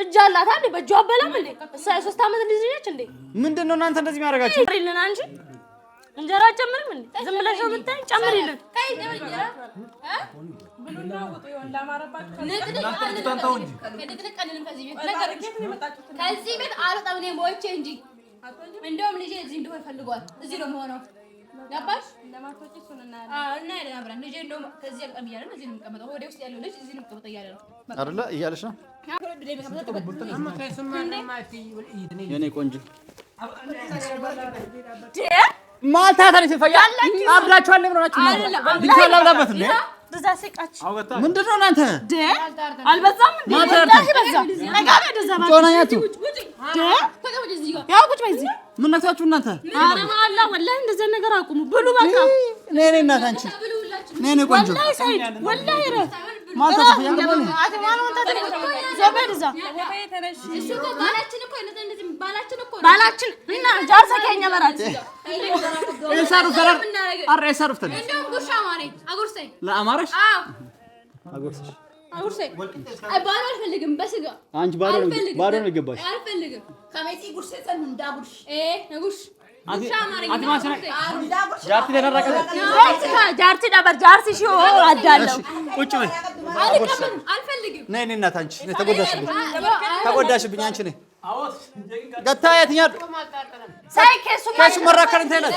እጃላት አይደል በእጇ አበላም እንዴ 3 አመት ልጅ ነች እንዴ ምንድነው እናንተ እንደዚህ የሚያደርጋችሁ ይልና እንጂ እንጀራ ጨምርም እንዴ ዝም ብለሽ ነው የምታይ ጨምሪልን ብሉና ወጡ ይወንዳ ማረባችሁ ከዚህ ቤት አልወጣም እኔ ሞቼ እንጂ እንደውም ልጄ እዚህ እንደሆነ ፈልጓል እዚህ ነው የምሆነው ገባሽ ለማቶች እሱንና እና ያለና ብራን ልጄ እንደውም ከዚህ አልቀም ይያለ እዚህ ነው የምቀመጠው ወደ ውስጥ ያለው ልጅ እዚህ ነው የምቀመጠው ይያለ ነው አይደለ እያለሽ ነው የኔ ቆንጆ ማልታታን ሲፈያ አብላችኋል ለምን ሆናችሁ ቢቻል አብላበት እንዴ ተዛሰቃች ምንድነው እናንተ አልበዛም እንዴ ወላሂ በዛ ነጋለ ደዛባ ጮናያቱ ያው ቁጭ በዚህ ምን ነካችሁ እናንተ አረ ማአላ ወላሂ እንደዛ ነገር አቁሙ ብሉ በቃ ነኔ እናት አንቺ ነኔ ቆንጆ ወላሂ ሳይድ ወላሂ ረ ማልታ ሲፈያ እንደሆነ አተማኑ ወጣተ ዘበደዛ እሱ እኮ ባላችን እኮ እንደዚህ ባላችን እኮ ባላችን እና ጃር ሰከኛ በራት እሳሩ ሰላም አረ እሳሩ ፍተን እንደውም ጉርሻ ማረኝ አጉርሰኝ ለአማራሽ አዎ አጉርሰኝ ባዶ አልፈልግም በስጋ አንቺ ባዶ ነው ይገባሽ አልፈልግም ከመቲ ጉርሰን እንዳጉርሽ ጉርሽ ጃርቲ ደረቀ ጃርቲ ነበር ጃርቲ ሺው አዳለው ቁጭ በይ አልፈልግም ነይ እናት አንቺ ተጎዳሽብኝ አንቺ ነይ ገታየት ያድ ሳይ ከሱ መራከር እንት አይነት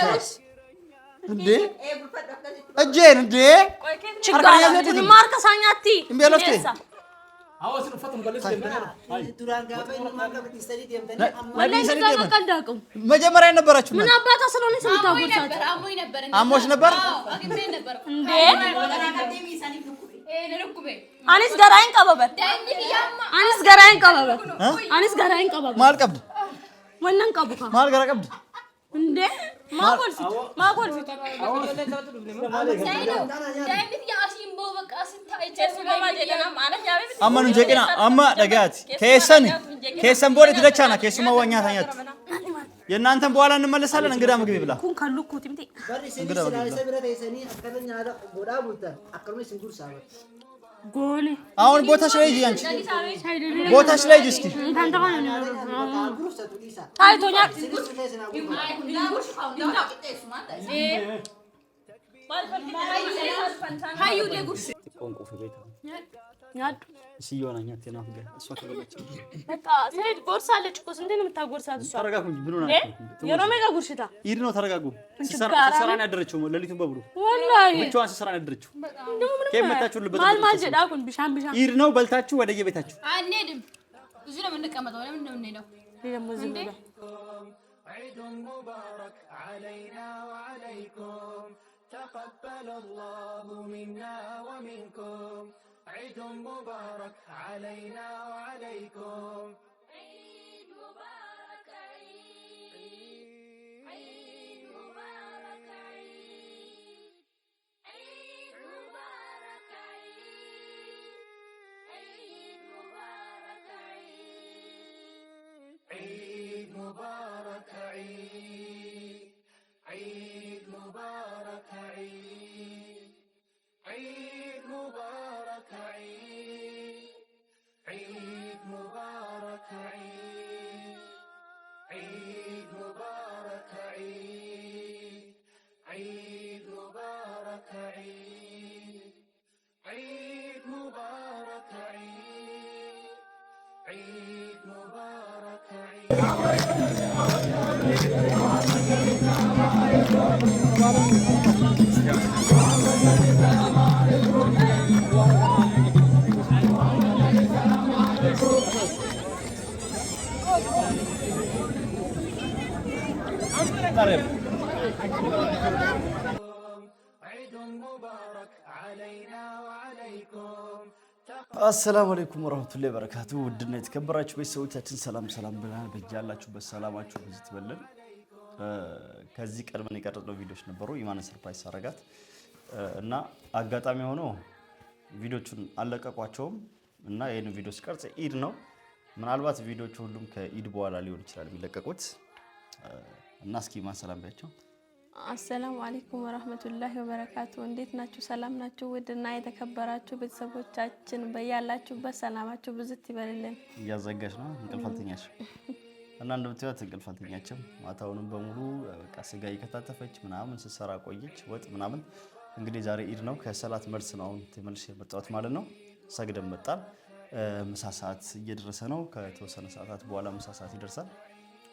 እንዴ እጄን እንዴ ችግር አለ ማርከሳኛቲ እምበለፍቴ አወስ ነው ፈተም በለስ እንደና አይ መጀመሪያ ነበራችሁ ምን አባታ ስለሆነ ስንታውቁት አሞሽ ነበር እንዴ አኒስ ገራይን ቀበበት አኒስ ገራይን ቀበበት ማልቀብድ ወነን ቀቡካ ማልገራ ቀብድ እንዴ ማቆልፊት አማኑ ጀቂና አማ ደጋት ከሰን ቦሌ ትደቻና ከሱማ ዋኛ ታኛት የእናንተን በኋላ እንመለሳለን እንግዳ ምግብ ይብላ ኩን ካሉኩ ትምቴ እንግዳ ጎኔ አሁን ቦታሽ ላይ ሂጂ አንቺ ቦታሽ ላይ ሂጂ እስኪ ታይቶኛ ሃዩ ለጉርሽ ቆንቆ ፈቤታ ያዱ ሲዮናኛ ተናፍ ጋር እሷ ከበለች በቃ ሰይድ ጎርሳለች እኮ እንዴ ነው የምታጎርሳት እሷ ተረጋጉ እንጂ ብሉና የሮሜጋ ጉርሽታ ይድ ነው ተረጋጉ ሲሰራን ያደረችው ለሊቱን በብሩ ወላሂ ብቻዋን ሲሰራን ያደረችው ከመታችሁ ልበታ ማልማል ጀዳኩን ቢሻም ይድ ነው በልታችሁ ወደ የቤታችሁ አንሄድም እዚህ ነው የምንቀመጠው ለምን ነው የምንሄደው ደግሞ ዝም ብለ عيد مبارك علينا وعليكم تقبل الله منا ومنكم عيد مبارك علينا وعليكم عيد مبارك عيد مبارك عيد مبارك عيد مبارك عيد مبارك عيد مبارك عيد مبارك عيد مبارك عيد مبارك عيد مبارك عيد مبارك عيد مبارك عيد مبارك علينا وعليكم አሰላሙ አለይኩም ወራህመቱላሂ ወበረካቱ ውድና የተከበራችሁ ቤተሰቦቻችን ሰላም ብለናል በእያላችሁበት ሰላማችሁ ብዙ ይበለን ከዚህ ቀድመን የቀረጽነው ቪዲዮዎች ነበሩ ኢማን ሰርፕራይዝ አረጋት እና አጋጣሚ ሆኖ ቪዲዮቹን አለቀቋቸውም እና ይሄን ቪዲዮ ስቀርጽ ኢድ ነው ምናልባት ቪዲዮቹ ሁሉም ከኢድ በኋላ ሊሆን ይችላል የሚለቀቁት እና እስኪ ማን ሰላም ባያቸው አሰላሙ አለይኩም ወራህመቱላሂ ወበረካቱ። እንዴት ናችሁ? ሰላም ናችሁ? ውድና የተከበራችሁ ቤተሰቦቻችን በያላችሁበት ሰላማችሁ ብዝት ይበልልን። እያዘጋች ነው እንቅልፍ አልተኛችም እና እንደምትያት እንቅልፍ አልተኛችም። ማታውንም በሙሉ በቃ ስጋ እየከታተፈች ምናምን ስትሰራ ቆየች፣ ወጥ ምናምን። እንግዲህ ዛሬ ኢድ ነው። ከሰላት መልስ ነው አሁን ተመልሼ የመጣሁት ማለት ነው። ሰግደን መጣን። ምሳ ሰዓት እየደረሰ ነው። ከተወሰነ ሰዓታት በኋላ ምሳ ሰዓት ይደርሳል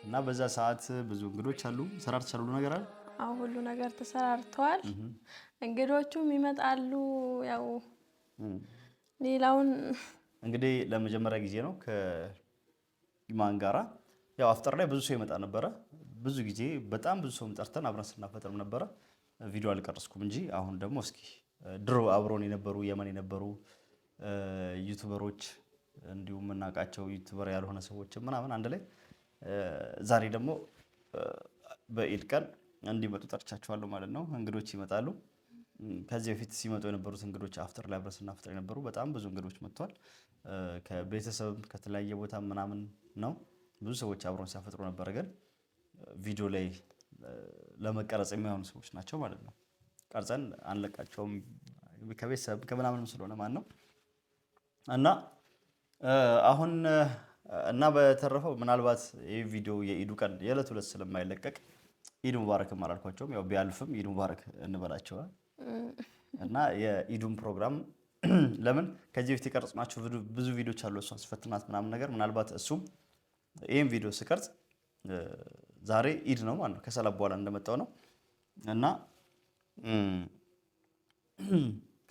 እና በዛ ሰዓት ብዙ እንግዶች አሉ። ሰራርተሻል? ሁሉ ነገር አለ? አዎ ሁሉ ነገር ተሰራርተዋል። እንግዶቹም ይመጣሉ። ያው ሌላውን እንግዲህ ለመጀመሪያ ጊዜ ነው ከኢማን ጋራ። ያው አፍጠር ላይ ብዙ ሰው ይመጣ ነበረ። ብዙ ጊዜ በጣም ብዙ ሰው ጠርተን አብረን ስናፈጥርም ነበረ። ቪዲዮ አልቀረስኩም እንጂ አሁን ደግሞ እስኪ ድሮ አብሮን የነበሩ የመን የነበሩ ዩቲዩበሮች እንዲሁም የምናውቃቸው ዩቲዩበር ያልሆነ ሰዎች ምናምን አንድ ላይ ዛሬ ደግሞ በኢድ ቀን እንዲመጡ ጠርቻቸዋለሁ ማለት ነው። እንግዶች ይመጣሉ። ከዚህ በፊት ሲመጡ የነበሩት እንግዶች አፍጥር ላይ አብረን ስናፈጥር የነበሩ በጣም ብዙ እንግዶች መጥቷል። ከቤተሰብ ከተለያየ ቦታ ምናምን ነው። ብዙ ሰዎች አብረን ሲያፈጥሩ ነበረ፣ ግን ቪዲዮ ላይ ለመቀረጽ የሚሆኑ ሰዎች ናቸው ማለት ነው። ቀርጸን አንለቃቸውም ከቤተሰብ ከምናምንም ስለሆነ ማለት ነው። እና አሁን እና በተረፈው ምናልባት ይህ ቪዲዮ የኢዱ ቀን የዕለት ሁለት ስለማይለቀቅ ኢድ ሙባረክ አላልኳቸውም። ያው ቢያልፍም ኢድ ሙባረክ እንበላቸዋል። እና የኢዱን ፕሮግራም ለምን ከዚህ በፊት የቀረጽናቸው ብዙ ቪዲዮች አሉ። እሷን ስፈትናት ምናምን ነገር ምናልባት እሱም ይህም ቪዲዮ ስቀርጽ ዛሬ ኢድ ነው ማለት ነው፣ ከሰላት በኋላ እንደመጣው ነው። እና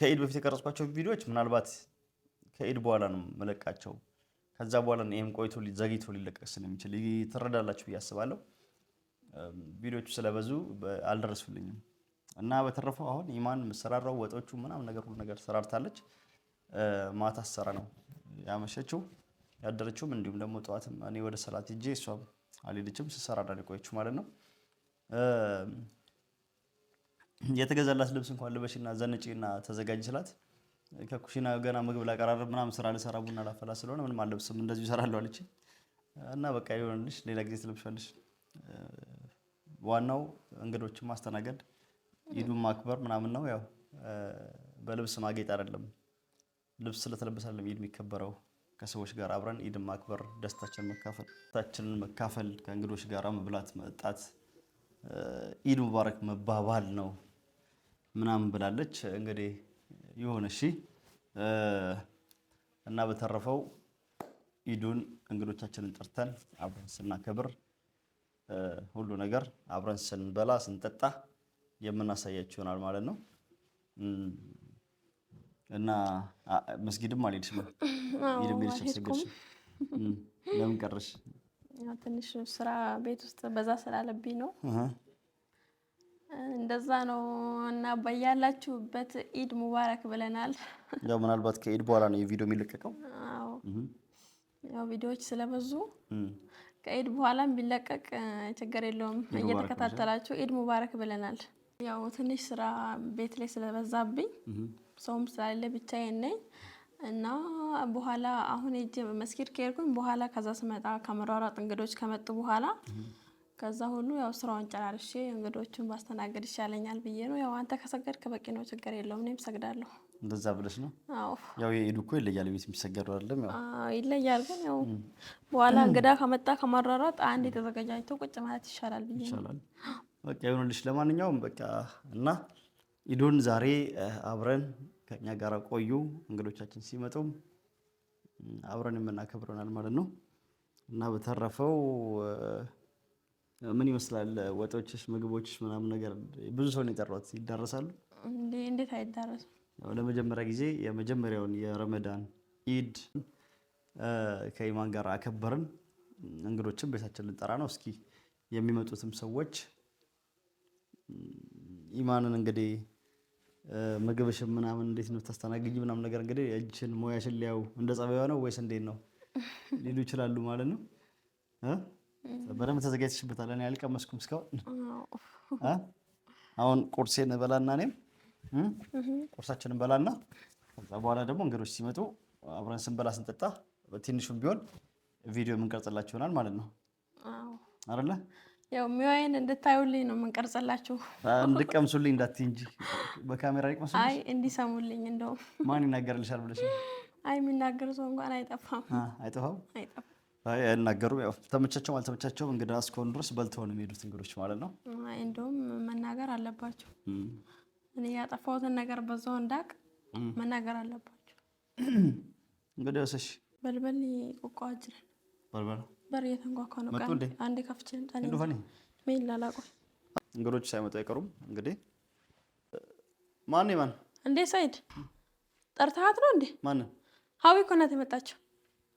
ከኢድ በፊት የቀረጽኳቸው ቪዲዮዎች ምናልባት ከኢድ በኋላ ነው መለቃቸው። ከዛ በኋላ ይህም ቆይቶ ዘግይቶ ሊለቀቅ ስለሚችል ትረዳላችሁ ብዬ አስባለሁ። ቪዲዮቹ ስለበዙ አልደረሱልኝም። እና በተረፈው አሁን ኢማን የምትሰራራው ወጦቹ ምናምን ነገር ሁሉ ነገር ሰራርታለች። ማታ ሰራ ነው ያመሸችው ያደረችውም፣ እንዲሁም ደግሞ ጠዋትም እኔ ወደ ሰላት ሂጄ እሷም አልሄደችም ስትሰራራ ነው የቆየችው ማለት ነው። የተገዛላት ልብስ እንኳን ልበሽና ዘንጪና ተዘጋጅ ስላት ከኩሽና ገና ምግብ ላቀራረብ ምናምን ስራ ልሰራ ቡና ላፈላ ስለሆነ ምንም አልለብስም እንደዚሁ እሰራለሁ አለች። እና በቃ ይሆንልሽ ሌላ ጊዜ ትለብሻለሽ። ዋናው እንግዶችን ማስተናገድ ኢዱን ማክበር ምናምን ነው። ያው በልብስ ማጌጥ አይደለም፣ ልብስ ስለተለበሰ አይደለም ኢድ የሚከበረው። ከሰዎች ጋር አብረን ኢድን ማክበር፣ ደስታችንን መካፈል፣ ከእንግዶች ጋር መብላት መጠጣት፣ ኢድ ሙባረክ መባባል ነው ምናምን ብላለች። እንግዲህ ይሁን እሺ። እና በተረፈው ኢዱን እንግዶቻችንን ጠርተን አብረን ስናከብር ሁሉ ነገር አብረን ስንበላ ስንጠጣ የምናሳያችሁ ይሆናል ማለት ነው። እና መስጊድም አልሄድሽም? ለምን ቀረሽ? ያው ትንሽ ስራ ቤት ውስጥ በዛ ስላለብኝ ነው። እንደዛ ነው። እና በያላችሁበት ኢድ ሙባረክ ብለናል። ያው ምናልባት ከኢድ በኋላ ነው የቪዲዮ የሚለቀቀው። አዎ ያው ቪዲዮዎች ስለበዙ ከኢድ በኋላም ቢለቀቅ ችግር የለውም። እየተከታተላችሁ ኢድ ሙባረክ ብለናል። ያው ትንሽ ስራ ቤት ላይ ስለበዛብኝ ሰውም ስላለ ብቻዬን ነኝ እና በኋላ አሁን ሄጄ መስጊድ ከሄድኩኝ በኋላ ከዛ ስመጣ ከመሯሯጥ እንግዶች ከመጡ በኋላ ከዛ ሁሉ ያው ስራውን ጨራርሼ እንግዶቹን ባስተናገድ ይሻለኛል ብዬ ነው። ያው አንተ ከሰገድክ በቂ ነው፣ ችግር የለውም። እኔም ሰግዳለሁ። እንደዛ ብለሽ ነው? አዎ። ያው የኢዱ እኮ ይለያል፣ ቤት የሚሰገደው አይደለም። ያው ይለያል፣ ግን ያው በኋላ እንግዳ ከመጣ ከማሯሯጥ አንድ የተዘጋጃጅቶ ቁጭ ማለት ይሻላል ብዬ ነው። በቃ ይሁንልሽ። ለማንኛውም በቃ እና ኢዱን ዛሬ አብረን ከኛ ጋር ቆዩ። እንግዶቻችን ሲመጡም አብረን የምናከብረናል ማለት ነው። እና በተረፈው ምን ይመስላል ወጦችሽ፣ ምግቦችሽ ምናምን ነገር? ብዙ ሰው ነው የጠራሁት። ይዳረሳሉ እንዴ? እንዴት አይዳረስም? ያው ለመጀመሪያ ጊዜ የመጀመሪያውን የረመዳን ኢድ ከኢማን ጋር አከበርን። እንግዶችም ቤታችን ልንጠራ ነው። እስኪ የሚመጡትም ሰዎች ኢማንን እንግዲህ ምግብሽን ምናምን እንዴት ነው ታስተናግጂ ምናምን ነገር እንግዲህ እጅሽን ሞያሽን ሊያው እንደ ጸባይዋ ነው ወይስ እንዴት ነው ሊሉ ይችላሉ ማለት ነው። በደንብ ተዘጋጅተሽበታል? እኔ አልቀመስኩም እስካሁን። አሁን ቁርሴን በላና እኔም ቁርሳችንን በላና ከዛ በኋላ ደግሞ እንግዶች ሲመጡ አብረን ስንበላ ስንጠጣ ትንሹም ቢሆን ቪዲዮ የምንቀርጽላችሁ ይሆናል ማለት ነው አይደለ? ያው ሚዋይን እንድታዩልኝ ነው የምንቀርጽላችሁ። እንድቀምሱልኝ እንዳትይ እንጂ በካሜራ ይቅመሱ። አይ እንዲሰሙልኝ እንደው ማን ይናገርልሻል ብለሽ? አይ የሚናገር ሰው እንኳን አይጠፋም። አይጠፋም። አይጠፋም። አይ አይናገሩም። ያው ተመቻቸውም አልተመቻቸውም እንግዳ እስከሆኑ ድረስ በልተው ነው የሚሄዱት እንግዶች ማለት ነው። አይ እንደውም መናገር አለባቸው። እኔ ያጠፋሁትን ነገር በዛው እንዳቅ መናገር አለባቸው። እንግዲህ ወሰሽ በልበል ቆቋጅረን በልበል በር እየተንኳኳ ነው። አንዴ ከፍቼ እንደሆነ ምን ላላቆይ እንግዶች ሳይመጡ አይቀሩም። እንግዲህ ማን እንዴ ሰይድ ጠርተሃት ነው እንዴ? ማን ሀዊ እኮ ናት የመጣችው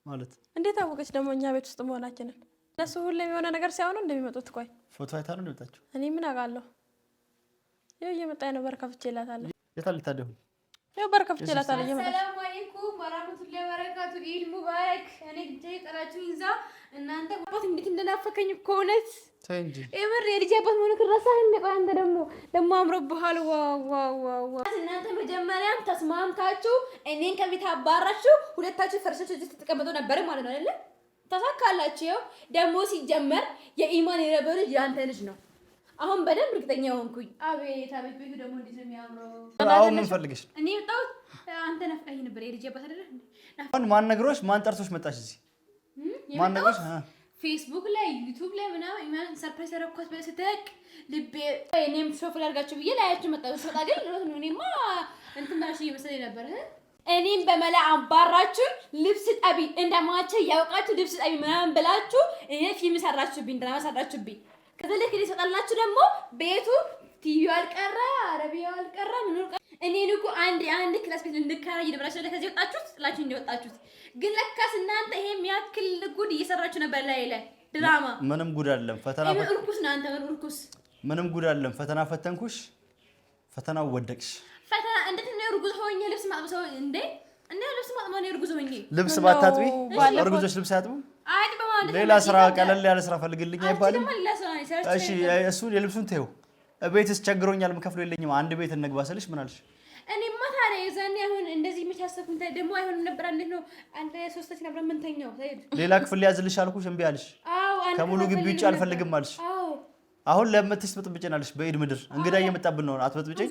ማለት እንዴት አወቀች ደግሞ እኛ ቤት ውስጥ መሆናችንን? እነሱ ሁሌም የሆነ ነገር ሲያወሩ እንደሚመጡት። ቆይ ፎቶ አይታ ነው የመጣችው? እኔ ምን አውቃለሁ? ይኸው እየመጣች ነው። በር ከፍቼ እላታለሁ። የት አለ ታዲያ? ይኸው በር ከፍቼ እላታለሁ። ሰላም አለይኩም ወራህመቱላሂ ወበረካቱ። ኢድ ሙባረክ። እኔ ግዴ ጠራችሁ ይዛ እናንተ አባት እንዴት እንደናፈከኝ እኮ እውነት ተይ እንጂ እምር የልጅ አባት መሆኑ ከራሳህ እንደ ቆይ አንተ ደግሞ አምሮብሃል። ዋው እናንተ መጀመሪያም ተስማምታችሁ እኔን ከቤት አባራችሁ ሁለታችሁ ፈርሳችሁ እዚህ ተቀምጠው ነበር ማለት ነው አይደለ? ተሳካላችሁ። ደግሞ ሲጀመር የኢማን የረበል ያንተ ልጅ ነው። አሁን በደንብ እርግጠኛ ሆንኩኝ። አቤት ቤቱ ደግሞ እንዴት ነው የሚያምረው! አሁን ምን ፈልገሽ? እኔ ወጣሁት አንተ ነፍቀኝ ነበር የልጅ አባት አይደለ? ማን ነግሮሽ? ማን ጠርቶሽ መጣሽ እዚህ? ማን ነግሮሽ? ፌስቡክ ላይ ዩቲዩብ ላይ ምናምን ኢማን ሰርፕራይዝ አደረኳት በስተክ ልቤ እኔም ሾፍ ላድርጋችሁ ብዬ ላያችሁ መጣሁ። ስወጣ ግን እኔማ እንትን ማለት እየመሰለኝ ነበር። እኔም በመላ አባራችሁ ልብስ ጠቢ እንደማቸው ያውቃችሁ ልብስ ጠቢ ምናምን ብላችሁ እኔ ፊልም ሰራችሁብኝ፣ ድራማ ሰራችሁብኝ። ከዛ ልክ ሊሰጣላችሁ ደግሞ ቤቱ ቲቪው አልቀረ አረቢያው አልቀረ ምን ቀረ። እኔን እኮ አንድ ክላስ ቤት እንድከራይ ደብራችሁ ለከዚህ ወጣችሁት ጥላችሁ እንደወጣችሁት። ግን ለካስ እናንተ ይሄ የሚያክል ጉድ እየሰራችሁ ነበር ላይ ድራማ። ምንም ጉድ አይደለም። ፈተና እርኩስ ነው። አንተ እርኩስ ምንም ጉድ አይደለም። ፈተና ፈተንኩሽ፣ ፈተናው ወደቅሽ። ፈተና እንዴት ነው እርጉዝ ሆኜ ልብስ ማጥብ ሰው እንዴ? ልብስ ማጥብ ነው እርጉዝ ሆኜ ልብስ ባታጥቢ እርጉዞች ልብስ ያጥቡ? ሌላ ስራ ቀለል ያለ ስራ ፈልግልኝ አይባልም? እሺ እሱ የልብሱን ተይው። ቤትስ ቸግሮኛል የምከፍለው የለኝም አንድ ቤት እንግባ ስልሽ ምን አልሽ? እኔማ ታዲያ የዛኔ አሁን እንደዚህ የምታሰብኩት ደግሞ አይሆንም ነበር። እንዴት ነው አንተ ሶስታችን አብረን ምን ተኛው? ሌላ ክፍል ሊያዝልሽ አልኩሽ እምቢ አልሽ። ከሙሉ ግቢ ውጭ አልፈልግም አልሽ። አሁን ለምትስ በጥብጨናልሽ። በኢድ ምድር እንግዳ እየመጣብን ነው። አትበጥብጨኝ።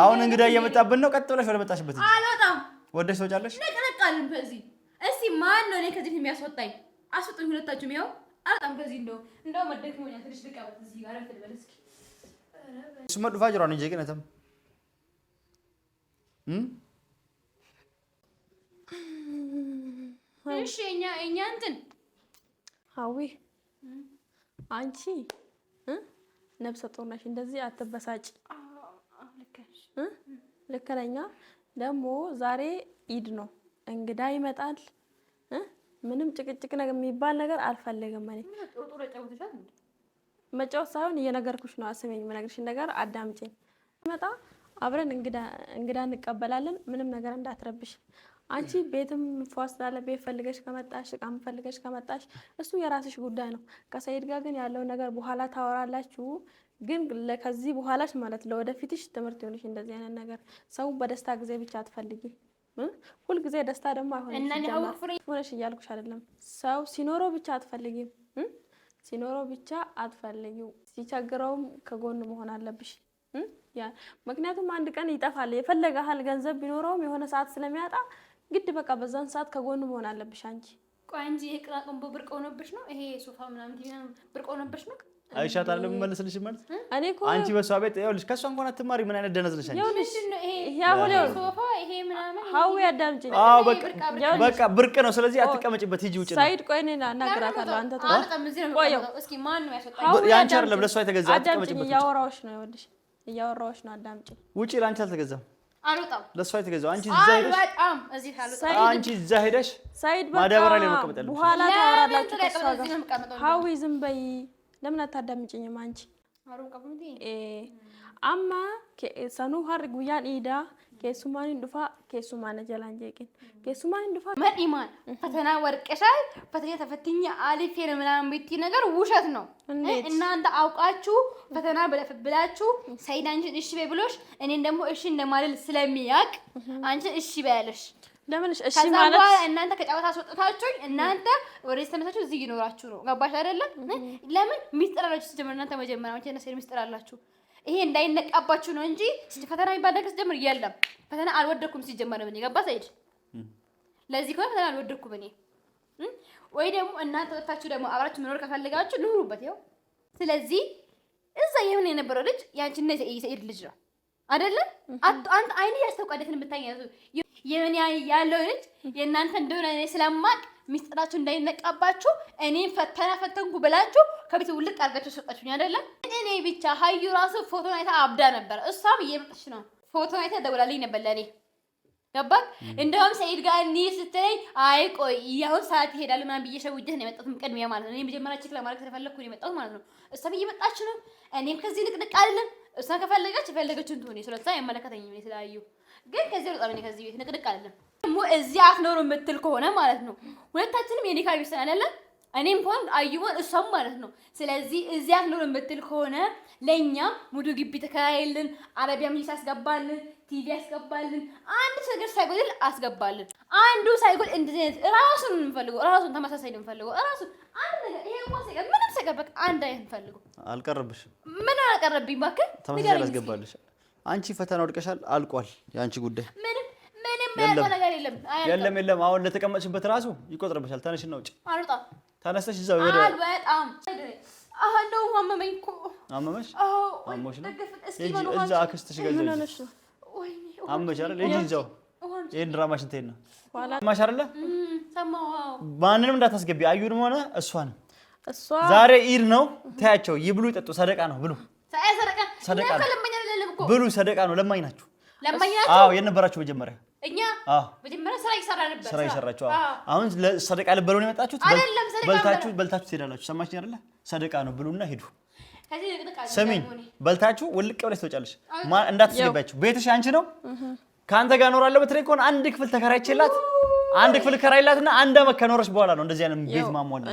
አሁን እንግዳ እየመጣብን ነው። ቀጥ ብለሽ ወደ መጣሽበት እንጂ አልወጣም። ወደሽ ትወጫለሽ። ነቀነቃልን በዚህ እስቲ ማን ነው እኔ ከዚህ የሚያስወጣኝ? አስወጡኝ ሁለታችሁም። ይኸው አልወጣም ከዚህ እንደው መደክሞኛል። ትንሽ ልቀመጥ እዚህ ጋር ልበል እስኪ። እሱማ ዱፋ ጅሯን እንጂ ግን አተም እሺ እኛ እንትን ሀዊ አንቺ ነብሰ ጡር ነሽ። እንደዚህ አትበሳጭ። ልክ ነኝ። ደግሞ ዛሬ ኢድ ነው፣ እንግዳ ይመጣል። ምንም ጭቅጭቅ ነገር የሚባል ነገር አልፈልግም። እኔ መጫወት ሳይሆን እየነገርኩሽ ነው። አስመኝ የምነግርሽ ነገር አዳምጪኝ። ይመጣ አብረን እንግዳ እንቀበላለን። ምንም ነገር እንዳትረብሽ። አንቺ ቤትም ፏስ ያለ ቤት ፈልገሽ ከመጣሽ እቃም ፈልገሽ ከመጣሽ እሱ የራስሽ ጉዳይ ነው። ከሰይድ ጋር ግን ያለው ነገር በኋላ ታወራላችሁ። ግን ከዚህ በኋላሽ ማለት ለወደፊትሽ ትምህርት ይሆንሽ። እንደዚህ አይነት ነገር ሰው በደስታ ጊዜ ብቻ አትፈልጊ። ሁል ጊዜ ደስታ ደግሞ አይሆንም። ሆነሽ እያልኩሽ አይደለም። ሰው ሲኖረው ብቻ አትፈልጊም። ሲኖረው ብቻ አትፈልጊው። ሲቸግረውም ከጎን መሆን አለብሽ። ምክንያቱም አንድ ቀን ይጠፋል። የፈለገ ያህል ገንዘብ ቢኖረውም የሆነ ሰዓት ስለሚያጣ ግድ በቃ በዛን ሰዓት ከጎን መሆን አለብሽ አንቺ። ቆይ እንጂ ይሄ ቅራቅንቦ ብርቅ ሆነብሽ ነው? ይሄ ሶፋ ምናምን ብርቅ ሆነብሽ ነው? አይሻት አይደለም መልስልሽ ማለት እኔ እኮ አንቺ በሷ ቤት ይኸውልሽ፣ ከሷ እንኳን አትማሪ። ምን አይነት ደነዝ ነሽ አንቺ? ይሄ ሶፋ ይሄ ምናምን ሀዊ አዳምጪኝ። አዎ በቃ ብርቅ ነው። ስለዚህ አትቀመጭበት፣ ሂጂ ውጪ ነው። ሳይድ ቆይ እኔ አናግራታለሁ። አንተ ቆይ እስኪ ማን ነው ያስወጣው? ያንቺ አይደለም ለሷ የተገዛ። አትቀመጭበት። እያወራሁሽ ነው። ይኸውልሽ እያወራሁሽ ነው። አዳምጪኝ። ውጪ። ላንቺ አልተገዛም። አልወጣም። ለሷ የተገዛው አንቺ እዛ ሄደሽ አንቺ እዛ ሄደሽ ሳይድ ማዳበሪያ ላይ መቀመጥ ያለብሽ። በኋላ ታወራላችሁ ከሷ ጋር። ሀዊ ዝም በይ። ለምን አታዳምጪኝም አንቺ? አማ ሰኑ ሀር ጉያን ኢዳ keessumaan dhufa keessumaan jalaan jeeqin keessumaan dhufa ማዲማን ፈተና ወርቀሻል። ፈተና ተፈትኛ አሊፍ ምናምን ቤቲ ነገር ውሸት ነው። እናንተ አውቃችሁ ፈተና ብላችሁ ሰይድ አንቺን እሺ በይ ብሎሽ እኔን ደግሞ እሺ እንደማልል ስለሚያቅ አንቺ እሺ በያለሽ። ለምን እሺ ማለት ማለት እናንተ ከጨዋታ አስወጣታችሁኝ እናንተ ወደዚህ ተመሳችሁ እዚህ ይኖራችሁ ነው። ገባሽ አይደለም? ለምን ሚስጥር አላችሁ ሲጀምር እናንተ መጀመሪያ መቼ ነው ሚስጥር አላችሁ? ይሄ እንዳይነቃባችሁ ነው እንጂ ፈተና የሚባል ነገር ሲጀምር የለም። ፈተና አልወደድኩም ሲጀምር ምን ገባ ሳይድ ለዚህ ከሆነ ፈተና አልወደድኩም እኔ ወይ ደግሞ እናንተ ወጣችሁ ደግሞ አብራችሁ መኖር ከፈለጋችሁ ኑሩበት ይኸው። ስለዚህ እዛ የሆነ የነበረው ልጅ ያንቺና የሰኢድ ልጅ ነው አይደለም? አንተ አይኔ ያስተውቃደትን የምታኛው የምን ያለው ልጅ የእናንተ እንደሆነ እኔ ስለማቅ ሚስጥራችሁ እንዳይነቃባችሁ እኔን ፈተንኩ ብላችሁ ከቤት ውልቅ አድርጋችሁ ሰጣችሁኝ አይደለም? እኔ ብቻ ሀዩ ራሱ ፎቶን አይታ አብዳ ነበር። እሷም እየመጣች ነው ፎቶን አይታ ደውላልኝ ነበር ለኔ ገባክ? እንደውም ሰኢድ ጋር እንሂድ ስትለኝ አይ ቆይ ያሁን ሰዓት ይሄዳል ምናምን ብዬሽ ሸውጄህ ነው የመጣሁት ቅድሚያ ማለት ነው። እኔ መጀመሪያ ቼክ ለማድረግ ስለፈለኩ ነው የመጣሁት ማለት ነው። እሷም እየመጣች ነው። እኔም ከዚህ ንቅንቅ አይደለም። እሷ ከፈለገች የፈለገችውን ትሆን ስለዛ አይመለከተኝም። እኔ ስላዩ ግን ከዚህ ወጣ ከዚህ ቤት ንቅንቅ አይደለም። ደግሞ እዚህ አትኖሩ የምትል ከሆነ ማለት ነው ሁለታችንም የኔ ካል ቢሰን አይደለም እኔም እንኳን አዩን እሷም ማለት ነው። ስለዚህ እዚህ አትኖሩ የምትል ከሆነ ለኛ ሙሉ ግቢ ተከራይልን፣ አረቢያ ምን ያስገባልን፣ ቲቪ ያስገባልን፣ አንድ ነገር ሳይጎል አስገባልን። አንዱ ሳይጎል እንደዚህ ራሱን እንፈልገው ራሱን ተመሳሳይ ነው እንፈልገው ራሱን አንድ ነገር ይሄ እንኳን ሳይቀር ምንም ሳይቀር በቃ አንድ አይነት እንፈልገው። አልቀረብሽም። ምን አልቀረብኝ እባክህ ተመሳሳይ አስገባልሽ። አንቺ ፈተና ወድቀሻል፣ አልቋል የአንቺ ጉዳይ። ምንም ያለው ነገር የለም። አሁን ለተቀመጥሽበት ራሱ ይቆጥርብሻል። ተነሽና ውጪ። አልወጣም። ተነስተሽ እዛው ወደ አልወጣም። እንደው አመመኝ እኮ። አመመሽ? አሞሽ ነው? እዛ አክስትሽ ጋር ምን ሆነሽ ነው? አመሽ አይደል? እጂ እዛው ይሄን ድራማሽን ተይና ዋላ አማሽ አይደለ? ሰማው። ማንንም እንዳታስገቢ አዩንም ሆነ እሷን። እሷ ዛሬ ኢድ ነው ታያቸው። ይብሉ ይጠጡ፣ ሰደቃ ነው ብሉ። ሰደቃ ነው ብሉ፣ ሰደቃ ነው። ለማኝ ናችሁ። አዎ የነበራችሁ መጀመሪያ እኛ መጀመሪያ ስራ እየሰራችሁ አሁን ሰደቃ ልበሉ ነው የመጣችሁት። በልታችሁ ትሄዳላችሁ። ሰማችኝ አይደለ? ሰደቃ ነው ብሉና ሂዱ። ስሚኝ፣ በልታችሁ ውልቅ ብለሽ ትወጫለሽ። እንዳትስገባችሁ። ቤትሽ አንቺ ነው። ከአንተ ጋር እኖራለሁ ብትለኝ ከሆነ አንድ ክፍል ተከራይቼላት አንድ ክፍል ከራይላትና አንድ አመት ከኖረች በኋላ ነው እንደዚህ አይነት ቤት ማሟል።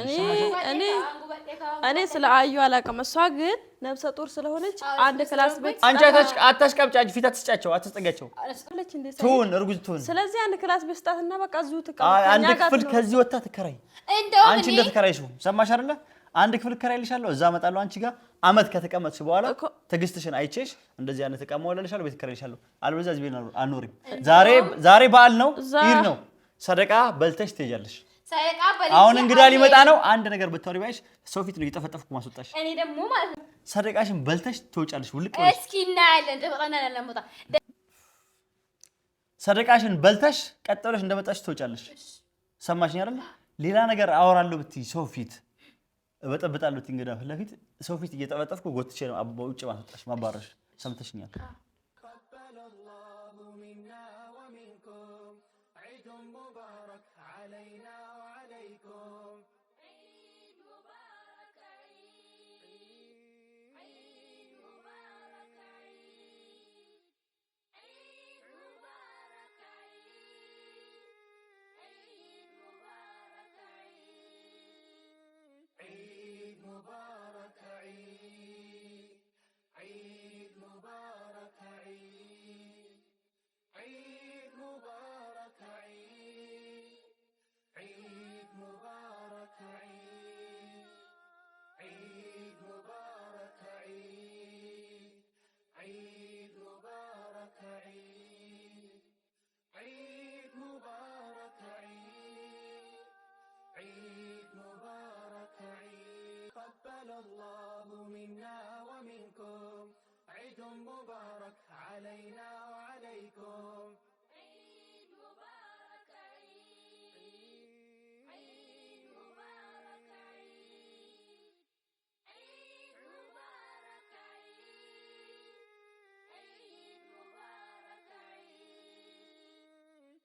እኔ ስለ አዩ አላውቅም። እሷ ግን ነብሰ ጡር ስለሆነች አንድ ክላስ ቤት አንቺ አታሽቀብጫጭ፣ ፊት አትስጫቸው፣ አትስጠጋቸው። ትሁን እርጉዝ ትሁን። ስለዚህ አንድ ክላስ ቤት ስጣትና በቃ እዚሁ ትቀመጥ። አንድ ክፍል ከዚህ ወጣ ትከራይ። አንቺ እንደተከራይሽው ሰማሽ አይደለ? አንድ ክፍል ከራይልሻለሁ፣ እዛ እመጣለሁ። አንቺ ጋር አመት ከተቀመጥሽ በኋላ ትግስትሽን አይቼሽ እንደዚህ አይነት ተቀመው ወለልሻለሁ፣ ቤት ከራይልሻለሁ። አልበዛ እዚህ ቤት አልኖርም። ዛሬ በዓል ነው፣ ኢድ ነው። ሰደቃ በልተሽ ትሄጃለሽ። አሁን እንግዳ ሊመጣ ነው። አንድ ነገር ብታወሪ ባይሽ ሰው ፊት ነው እየጠፈጠፍኩ ማስወጣሽ። እኔ ደግሞ ማለት ነው ሰደቃሽን በልተሽ ትወጫለሽ። ውልቅ ብለሽ እስኪ እናያለን። ደበቃና ያለሞታ ሰደቃሽን በልተሽ ቀጥ ብለሽ እንደመጣሽ ትወጫለሽ። ሰማሽኝ አይደል? ሌላ ነገር አወራለሁ ብትይ ሰው ፊት እበጠብጣለሁ ብትይ እንግዳ ፊት ለፊት ሰው ፊት እየጠፈጠፍኩ ጎትቼ ነው ውጭ ማስወጣሽ ማባረሽ። ሰምተሽኛል? الله منا ومنكم عيد مبارك علينا وعليكم عيد مبارك عيد مبارك عيد مبارك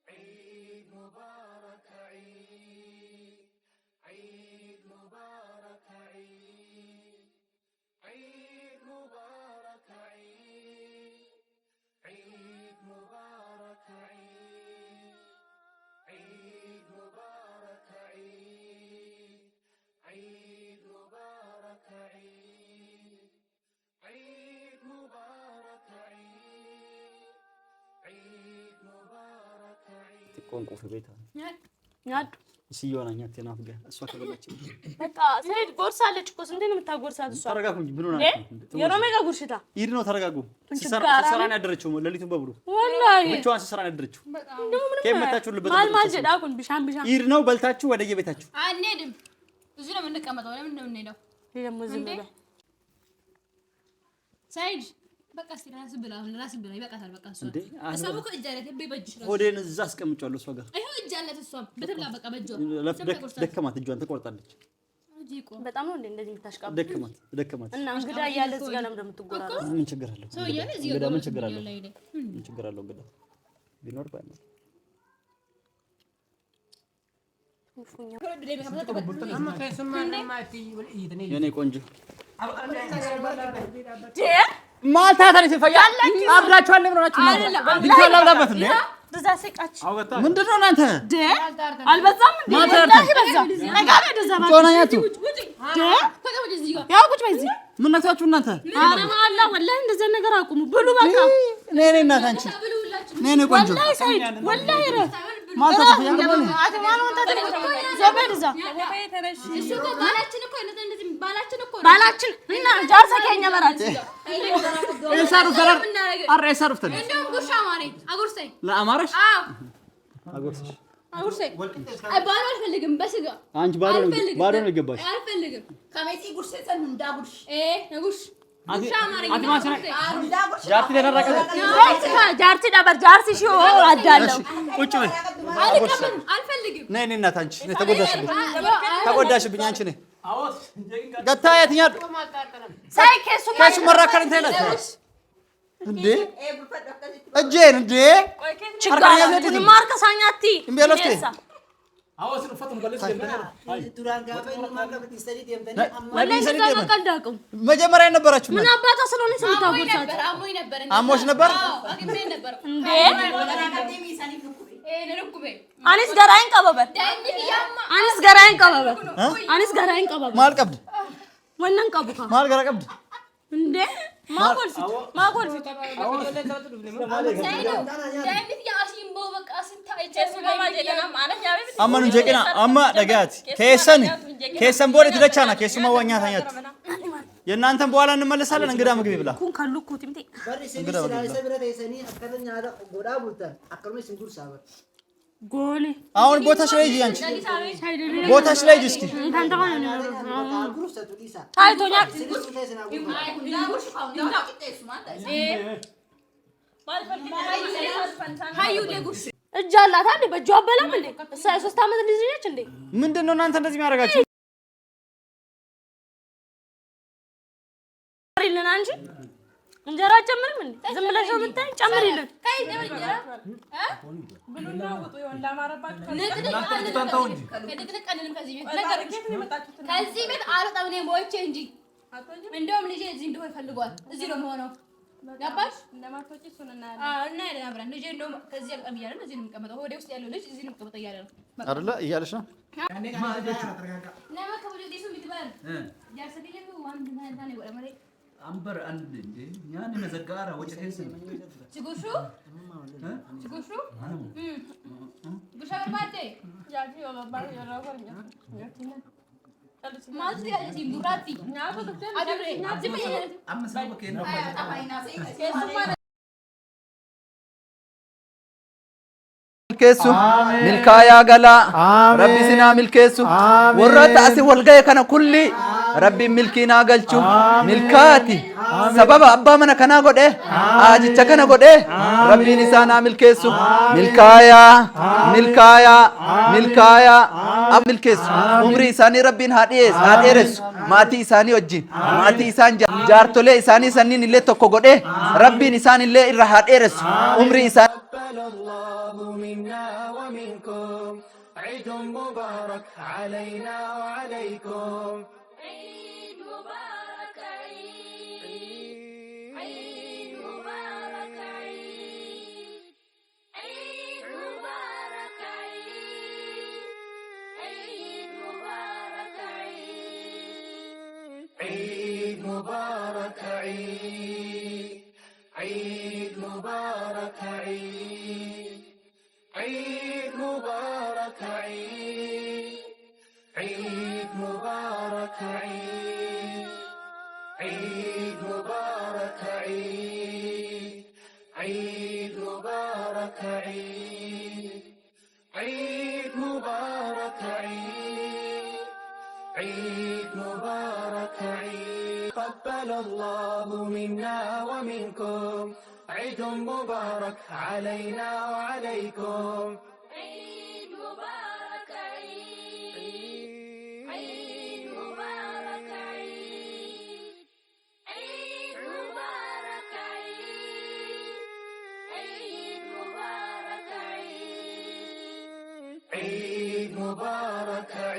عيد مبارك عيد مبارك عيد مبارك عيد مبارك عيد مبارك ቆንቆ ቤታ ያዱ ሲዮናኛ ተናፍገ እሷ ከበላች በቃ ሰይድ ጎርሳለች እኮ ስንቴ ነው የምታጎርሳት እሷ ተረጋጉ እንጂ ምን ሆነ የሮሜጋ ጉርሽታ ይድ ነው ተረጋጉ ሲሰራ ነው ያደረችው ሌሊቱን በብሉ ወላሂ ብቻዋን ሲሰራ ነው ያደረችው ከመታችሁ ልበታ ማልማል ጀዳኩን ቢሻም ይድ ነው በልታችሁ ወደ የቤታችሁ አንሄድም እዚህ ነው የምንቀመጠው ለምን ነው የምንሄደው ደግሞ ዝም ብላ ሰይድ በቃ ራስ ብላ ይበቃታል በቃ እሷ እኮ እጅ አላት በእጅሽ ራስ ወዴን እዛ አስቀምጫለሁ እሷ ጋር አይሆ እጅ አላት እሷ በትብላ በቃ በእጇ ደከማት እጇን ተቆርጣለች በጣም ነው እንደዚህ የምታሽቃብ ደከማት እና እንግዳ እያለ እዚህ ጋር ለምን እንደምትጎራራ ምን ችግር አለው ሰው እያለ እዚህ ጋር ጋር ምን ችግር አለው እንግዳ ቢኖር ባይኖር የኔ ቆንጆ ማልታ ታሪክ ፈያ አብላችኋል ለምን ሆናችሁ ቢቻል አብላበት እንዴ በዛ ሰቃች ምንድነው እናንተ አልበዛም እንዴ ወላሂ በዛ ነጋለ ደዛ ማለት ጮናያቱ ያው ቁጭ በዚህ ምን ነካችሁ እናንተ አረ ማላ ወላሂ እንደዛ ነገር አቁሙ ብሉ በቃ ነኔ እናት አንቺ ነኔ ቆንጆ ወላሂ ሰይድ ወላሂ ረፍ ማልታ ፈያ ለምን ባላችን እና ጃርሳ ከኛ መራት እሳሩ ሰራር አረሳሩፍ ተነ እንደውም ጉርሻ ማረኝ አጉርሰኝ ለአማራሽ አጉርሰኝ ባዶ አልፈልግም በስጋ አንቺ ባዶ ነው ይገባሽ አልፈልግም ከመቲ ጉርሰን እንዳጉርሽ ጉርሽ ጉርሻ ማረኝ ጃርቲ ተነራቀ ጃርቲ ነበር ጃርሲ ሺ አዳለው ቁጭ በይ አልፈልግም ነይ እናት አንቺ ተጎዳሽብኝ አንቺ ነይ ገታ የትኛው ሳይ ከሱ መራከር እንት አይነት እንዴ እጄን እንዴ ችግር ማርከሳኛቲ እምቢለፍቴ አወስ ነው ፈተም ገለጽ እንደና አይ ዱራን ጋር ማቀበት ይስተዲ ደምተኒ መጀመሪያ ነበራችሁ ምን አባታ ስለሆነ ስንታውቁት አሞሽ ነበር እንዴ አኒስ ገራይን ቀበበት አኒስ ገራይን ቀበበት ማልቀብድ ወነን ቀቡካ ማልገራ ቀብድ እንዴ ማቆልፊት አማኑ ጀቂና አማ ደጋት ከሰን ቦሌ ትደቻና ከሱማ ዋኛ ታኛት የእናንተን በኋላ እንመለሳለን እንግዳ ምግብ ይብላ ኩን ካሉኩ ትምቴ እንግዳ ሰብረተ የሰኒ አከረኛ አለ ጎዳ ቡልታ አከረመ ሲንጉር ሳበር ጎኔ አሁን ቦታሽ ላይ ሂጂ አንቺ ቦታሽ ላይ ሂጂ እስኪ እንታንተ ማለት ነው ጉርሰ ቱዲሳ ታይቶኛ እጅ አላት አይደል በእጇ አበላም እንዴ እሷ የ3 ዓመት ልጅ ነች እንዴ ምንድነው እናንተ እንደዚህ የሚያደርጋችሁ ጨምሪልን አንቺ እንጀራ ጨምርም እንዴ ዝም ብለሽ ነው የምታይ ጨምሪልን ብሉና ወጡ ይወላ ማረባችሁ ከዚህ ቤት አልወጣም እኔ ሞቼ እንጂ እንደውም ልጄ እዚህ እንደሆነ ፈልጓል እዚህ ነው የምሆነው ገባሽ እንደማትወጪ እሱን እና አብረን ልጄ እንደውም ከዚህ አልቀም እያለ ነው እዚህ ነው የሚቀመጠው ሆዴ ውስጥ ያለው ልጅ እዚህ ነው የሚቀመጠው እያለ ነው አይደለ እያለሽ ነው አንበር አንድ እንዴ ያን መዘጋራ ወጭ ከሰን ጉሹ ጉሻ ባቴ ያጂ ወባባር ያራወርኛ ማዚ ያጂ ሙራቲ ናቶ አድሬ ናዚ አመሰው ከነ milkeessu milkaayaa galaa rabbi sinaa milkeessu warroota asi walga'e kana kulli rabbi milkiinaa galchu milkaati sababa abbaa mana kanaa godhe aajicha kana godhe rabbiin isaa naa milkeessu milkaayaa milkeessu umrii isaanii rabbiin haa dheeressu maatii isaanii wajjin maatii isaan jaartolee isaanii sanniin illee tokko godhe rabbiin isaan illee irra haa dheeressu umrii isaanii منا ومنكم عيد مبارك علينا وعليكم عيد مبارك عيد مبارك عيد مبارك عيد مبارك عيد مبارك عيد مبارك عيد عيد مبارك عيد عيد مبارك عيد عيد مبارك عيد عيد مبارك عيد عيد مبارك عيد عيد مبارك عيد تقبل الله منا ومنكم عيد مبارك علينا وعليكم عيد مبارك عيد عيد مبارك عيد عيد مبارك عيد عيد مبارك عيد عيد مبارك عيد